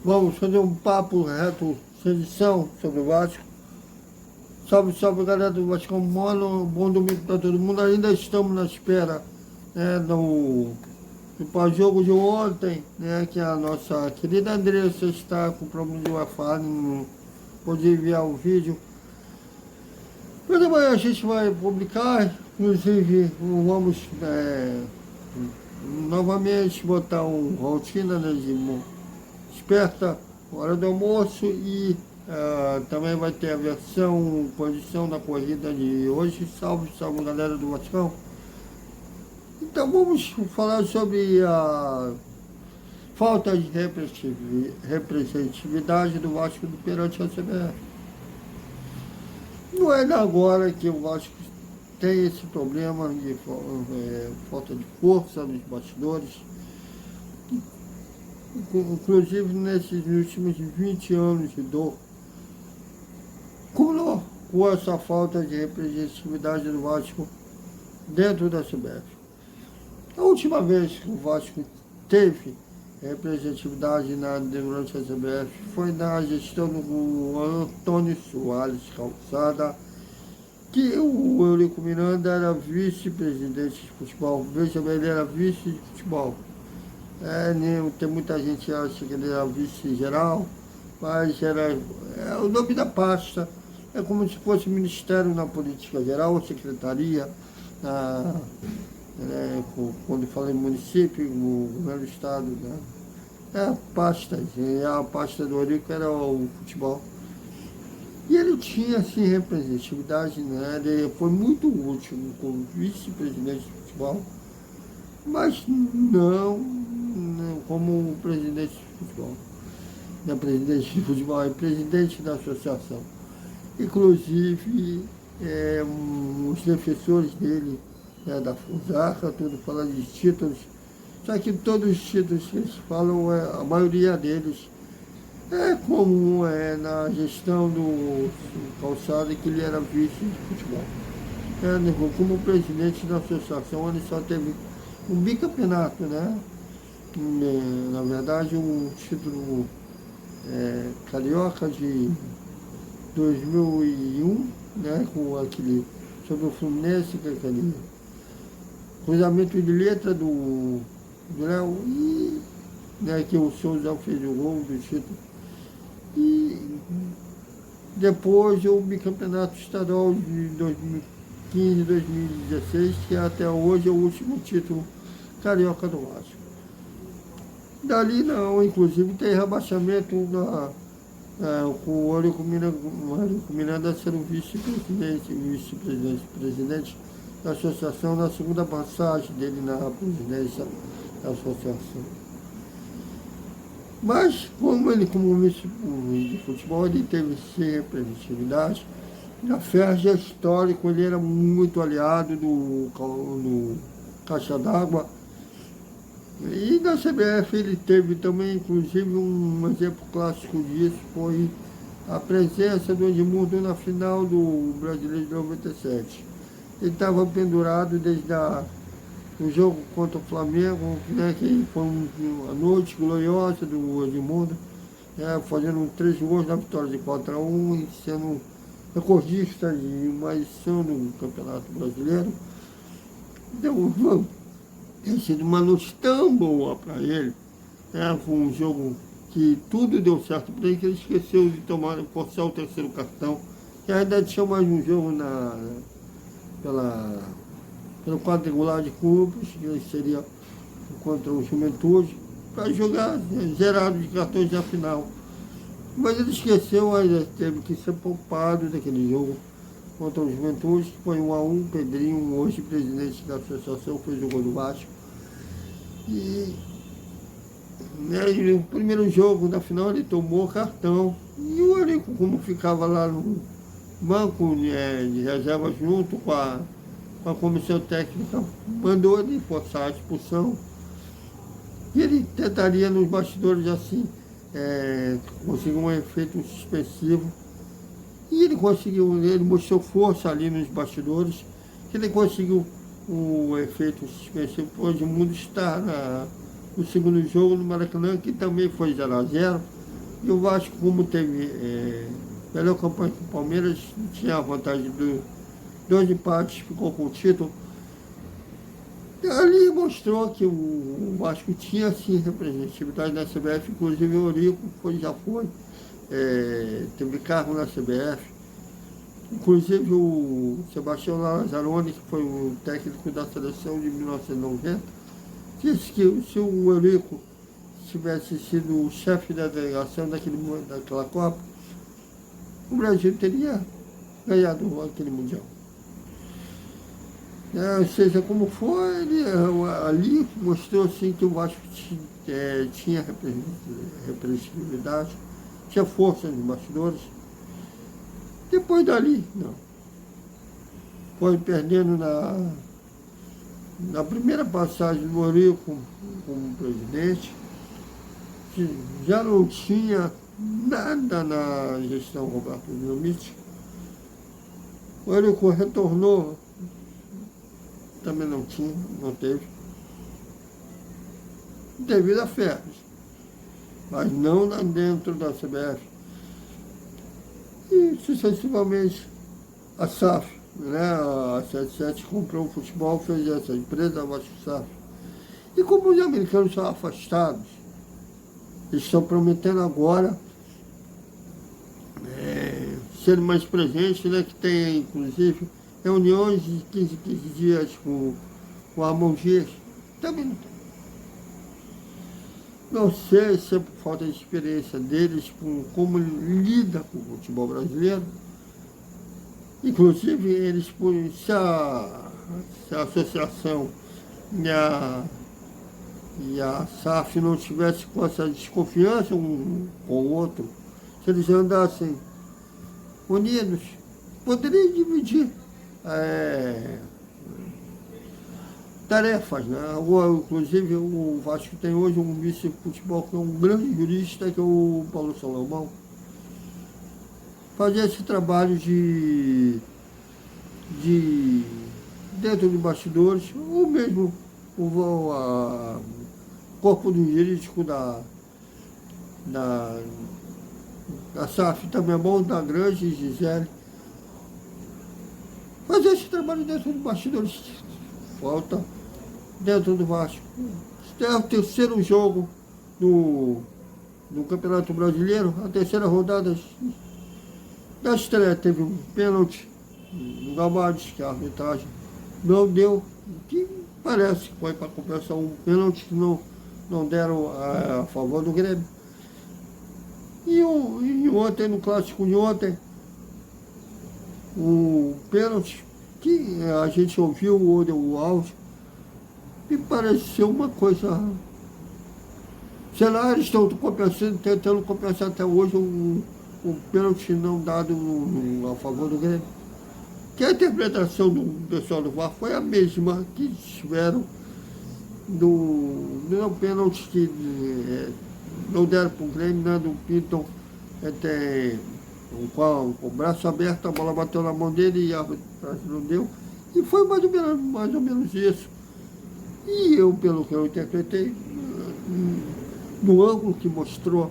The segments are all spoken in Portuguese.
Vamos fazer um papo reto, sem edição, sobre o Vasco. Salve, salve, galera do Vasco Mono. Bom domingo para todo mundo. Ainda estamos na espera, né, do pós-jogo de ontem, né, que a nossa querida Andressa está com problema de Wi-Fi, não pôde enviar o vídeo. Mas amanhã a gente vai publicar, inclusive vamos novamente botar uma rotina, né, de desperta, hora do almoço e também vai ter a versão, posição da corrida de hoje. Salve, salve, galera do Vascão. Então vamos falar sobre a falta de representatividade do Vasco perante a CBF. Não é agora que o Vasco tem esse problema de falta de força nos bastidores. Inclusive nesses últimos 20 anos de dor, com essa falta de representatividade do Vasco dentro da CBF. A última vez que o Vasco teve representatividade durante a CBF foi na gestão do Antônio Soares Calçada, que o Eurico Miranda era vice-presidente de futebol. Veja bem, ele era vice de futebol. Tem muita gente que acha que ele era vice-geral, mas era o nome da pasta. É como se fosse ministério na política geral, ou secretaria, quando fala em município, no governo do estado, né? A pasta do Eurico era o futebol. E ele tinha, assim, representatividade, né? Ele foi muito útil como vice-presidente de futebol, mas não como presidente de futebol. Não é presidente de futebol, é presidente da associação. Inclusive, os defensores dele, né, da FUSACA, tudo falando de títulos, só que todos os títulos que eles falam, a maioria deles, é como na gestão do Calçado, que ele era vice de futebol. Como presidente da associação, ele só teve um bicampeonato, né? Na verdade, um título carioca de 2001, né? Com aquele, sobre o Fluminense, que é aquele cruzamento de letra do Léo, né, que o Souza fez o gol do título. E depois o bicampeonato estadual de 2015, 2016, que até hoje é o último título carioca do Vasco. Dali não, inclusive tem rebaixamento com o Eurico Miranda sendo vice-presidente da associação, na segunda passagem dele na presidência da associação. Mas, como vice de futebol, ele teve sem representatividade. Na Ferja histórico, ele era muito aliado do Caixa d'Água. E na CBF ele teve também, inclusive, um exemplo clássico disso, foi a presença do Edmundo na final do Brasileiro de 97. Ele estava pendurado desde o jogo contra o Flamengo, né, que foi uma noite gloriosa do Edmundo, fazendo 3 gols na vitória de 4-1 e sendo recordista de uma edição no Campeonato Brasileiro. Então, tem sido uma noite tão boa para ele, foi um jogo que tudo deu certo para ele, que ele esqueceu de forçar o 3º cartão, que ainda tinha mais um jogo pelo quadrangular de clubes, que seria contra o Juventude, para jogar zerado de cartões na final. Mas ele esqueceu, ainda teve que ser poupado daquele jogo contra o Juventude, que foi 1-1, Pedrinho, hoje presidente da associação, fez o gol do Vasco. E no primeiro jogo, na final, ele tomou cartão. E o Eurico, como ficava lá no banco de reserva junto com a comissão técnica, mandou ele forçar a expulsão. E ele tentaria nos bastidores assim, conseguir um efeito suspensivo. E ele conseguiu, ele mostrou força ali nos bastidores, que ele conseguiu o efeito suspensivo. Hoje o mundo está no segundo jogo no Maracanã, que também foi 0-0, E o Vasco, como teve melhor campanha que o Palmeiras, tinha a vantagem de 2 empates, ficou com o título. E ali mostrou que o Vasco tinha, sim, representatividade na CBF, inclusive o Eurico já foi, teve cargo na CBF. Inclusive o Sebastião Lazzaroni, que foi o técnico da seleção de 1990, disse que se o Eurico tivesse sido o chefe da delegação daquela Copa, o Brasil teria ganhado aquele Mundial. Ou seja, como foi, ali mostrou assim, que o Vasco tinha representatividade, tinha força nos bastidores. Depois dali, não. Foi perdendo na primeira passagem do Eurico como presidente, que já não tinha nada na gestão Roberto Dinamite. O Eurico retornou, também não teve, devido a férias, mas não lá dentro da CBF. E sucessivamente a SAF, né? A 77 comprou o futebol, fez essa empresa, a Vasco SAF. E como os americanos são afastados, eles estão prometendo agora serem mais presentes, né? Que tem inclusive reuniões de 15 dias com o Ramon Dias. Também não tem. Não sei se é por falta de experiência deles, como lida com o futebol brasileiro. Inclusive, eles, se a associação e a SAF não tivessem com essa desconfiança um com o outro, se eles andassem unidos, poderiam dividir tarefas, né? Inclusive, o Vasco tem hoje um vice-futebol que é um grande jurista, que é o Paulo Salomão. Fazer esse trabalho de dentro de bastidores, ou mesmo o corpo do jurídico da SAF também é bom, da Grande e Gisele. Fazer esse trabalho dentro de bastidores. Falta dentro do Vasco. Este é o terceiro jogo do Campeonato Brasileiro, a terceira rodada da estreia. Teve um pênalti no Gamares, que a arbitragem não deu, que parece que foi para compensar um pênalti que não deram a favor do Grêmio. E ontem, no clássico de ontem, o pênalti que a gente ouviu o áudio, me pareceu uma coisa. Sei lá, eles estão tentando compensar até hoje um pênalti não dado a favor do Grêmio. Que a interpretação do pessoal do VAR foi a mesma que tiveram do pênalti que não deram para o Grêmio, né, do Pinton, com o braço aberto, a bola bateu na mão dele e a arbitragem não deu. E foi mais ou menos isso. E eu, pelo que eu interpretei, no ângulo que mostrou,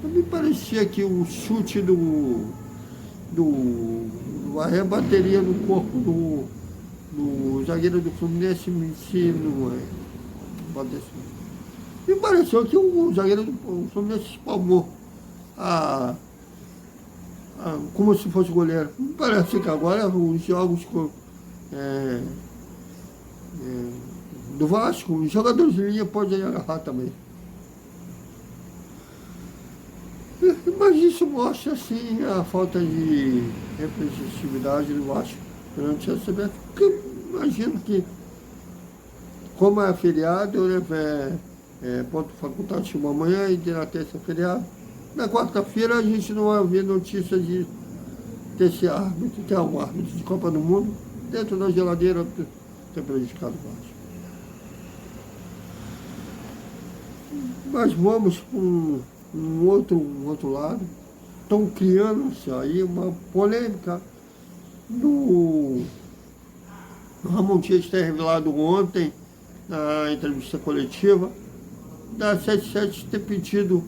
me parecia que o chute do Arré bateria no corpo do zagueiro do Fluminense, me pareceu que o zagueiro do Fluminense espalmou como se fosse goleiro. Me parece que agora os jogos do Vasco, os jogadores de linha podem agarrar também. Mas isso mostra, assim, a falta de representatividade do Vasco perante a CBF. Porque imagino que, como é feriado, ponto facultativo amanhã e na terça feriado. Na quarta-feira a gente não vai ver notícia desse árbitro, que é um árbitro de Copa do Mundo, dentro da geladeira, ter prejudicado o Vasco. Mas vamos para um outro lado. Estão criando-se aí uma polêmica do Ramon Dias ter revelado ontem, na entrevista coletiva, da 77 ter pedido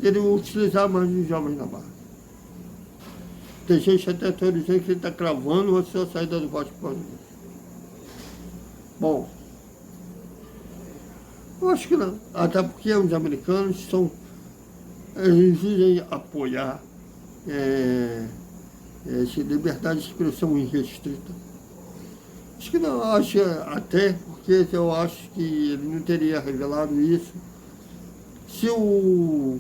ele utilizar mais os jovens da base. Tem gente até dizendo que ele está cravando a sua saída do Vasco por causa disso. Bom, eu acho que não. Até porque os americanos eles dizem apoiar essa liberdade de expressão irrestrita. Acho que não, acho até porque eu acho que ele não teria revelado isso se o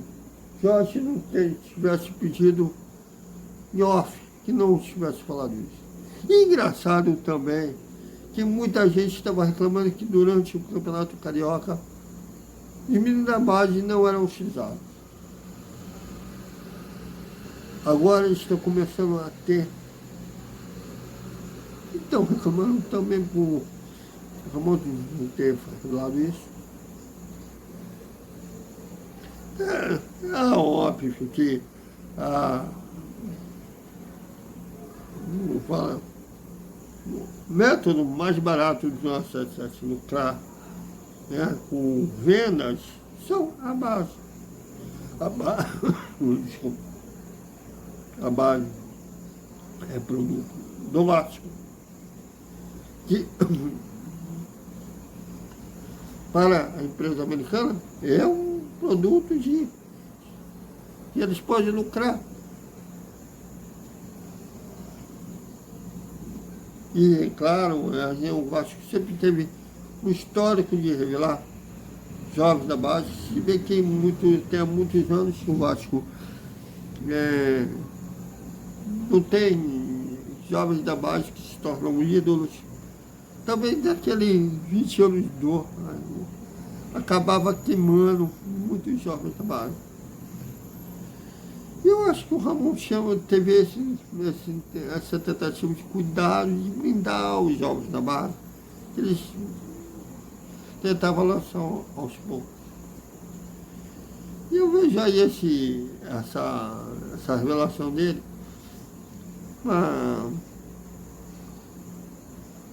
Jorge não tivesse pedido em off, que não tivesse falado isso. E engraçado também que muita gente estava reclamando que durante o Campeonato Carioca os meninos da base não eram utilizados. Agora eles estão começando a ter. Então, reclamando também por Ramon não ter falado isso. É óbvio que o método mais barato do nosso acesso no CRA, né, com vendas, são a base. A base é produto do Vasco. Que para a empresa americana é um produto que eles podem lucrar. E, claro, o Vasco sempre teve um histórico de revelar jovens da base. Se bem que tem há muitos anos que o Vasco não tem jovens da base que se tornam ídolos. Também daquele 20 anos de dor, acabava queimando muitos jovens da base. Eu acho que o Ramon teve essa tentativa de cuidar, de blindar os jovens da base. Eles tentavam lançar aos poucos. E eu vejo aí essa revelação dele,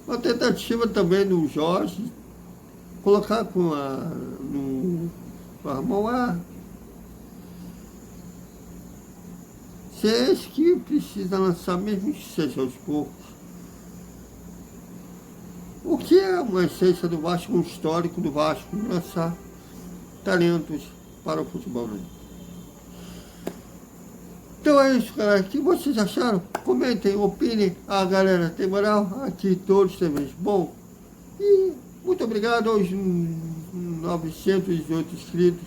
uma tentativa também do Jorge colocar no Ramon se é esse que precisa lançar, mesmo que seja aos poucos. O que é uma essência do Vasco, um histórico do Vasco, lançar talentos para o futebol, né? Então é isso, galera. O que vocês acharam? Comentem, opinem. A galera tem moral? Aqui todos também. Bom, e muito obrigado aos 908 inscritos.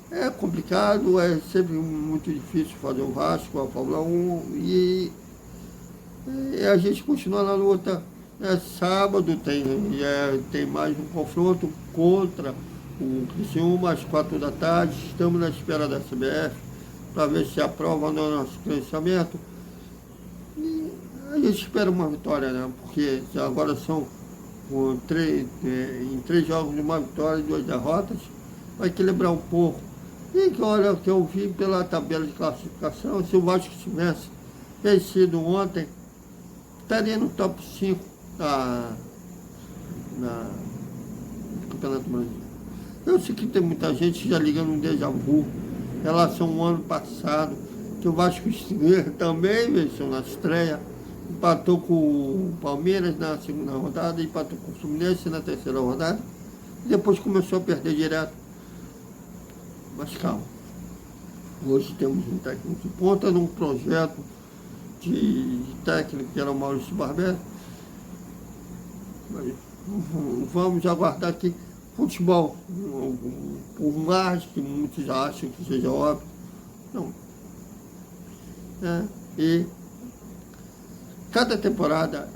É complicado, é sempre muito difícil fazer o Vasco, a Fórmula 1, e a gente continua na luta. Sábado tem mais um confronto contra o Criciúma às 4 da tarde. Estamos na espera da CBF para ver se aprova o nosso credenciamento. E a gente espera uma vitória, né? Porque agora são em 3 jogos, uma vitória e 2 derrotas. Vai equilibrar um pouco. E que olha, que eu vi pela tabela de classificação, se o Vasco tivesse vencido ontem, estaria no top 5 do Campeonato Brasileiro. Eu sei que tem muita gente já ligando um déjà vu em relação ao ano passado, que o Vasco também venceu na estreia, empatou com o Palmeiras na segunda rodada, empatou com o Fluminense na terceira rodada, e depois começou a perder direto. Mas calma, hoje temos um técnico de ponta num projeto de técnico que era o Maurício Barbeiro. Vamos aguardar que futebol, por mais que muitos acham que seja óbvio, não. E cada temporada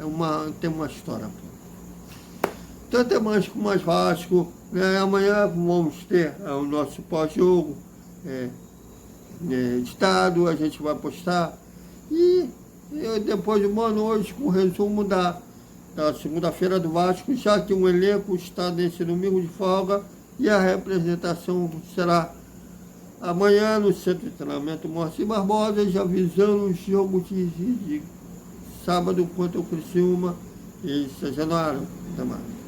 tem uma história. Então até mais com mais Vasco. Amanhã vamos ter o nosso pós-jogo editado, a gente vai postar. E depois de uma noite com o resumo da segunda-feira do Vasco, já que o elenco está nesse domingo de folga e a representação será amanhã no Centro de Treinamento Moacir Barbosa, já visando o jogo de sábado contra o Criciúma e São Januário. Até mais.